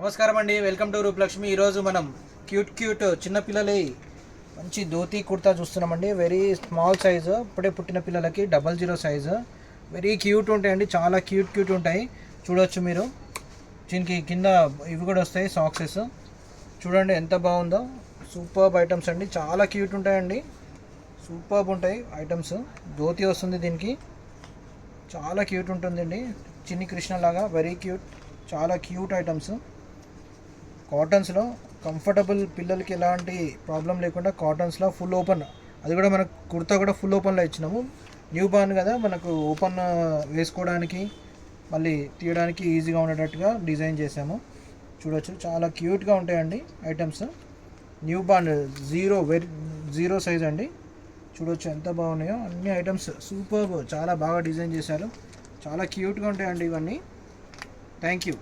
నమస్కారం అండి, welcome to Rupalakshmi. ఈరోజు మనం క్యూట్ చిన్న పిల్లలే మంచి ధోతి కుర్తా చూస్తున్నామండి. వెరీ స్మాల్ సైజు, ఇప్పుడే పుట్టిన పిల్లలకి 00 సైజు. వెరీ క్యూట్ ఉంటాయండి, చాలా క్యూట్ ఉంటాయి. చూడవచ్చు మీరు. దీనికి కింద ఇవి కూడా వస్తాయి, సాక్సెస్. చూడండి ఎంత బాగుందో. సూపర్బ్ ఐటమ్స్ అండి, చాలా క్యూట్ ఉంటాయండి. సూపర్బ్ ఉంటాయి ఐటమ్స్. ధోతి వస్తుంది దీనికి, చాలా క్యూట్ ఉంటుందండి. చిన్ని కృష్ణ లాగా వెరీ క్యూట్, చాలా క్యూట్ ఐటమ్స్. కాటన్స్లో కంఫర్టబుల్, పిల్లలకి ఎలాంటి ప్రాబ్లం లేకుండా కాటన్స్లో ఫుల్ ఓపెన్. అది కూడా మనకు కుర్తా కూడా ఫుల్ ఓపెన్లో ఇచ్చినాము. న్యూ బార్న్ కదా, మనకు ఓపెన్ వేసుకోవడానికి మళ్ళీ తీయడానికి ఈజీగా ఉండేటట్టుగా డిజైన్ చేసాము. చూడొచ్చు, చాలా క్యూట్గా ఉంటాయండి items. New born zero size అండి. చూడొచ్చు ఎంత బాగున్నాయో అన్ని ఐటమ్స్. సూపర్బ్, చాలా బాగా డిజైన్ చేశారు. చాలా క్యూట్గా ఉంటాయండి ఇవన్నీ. Thank you.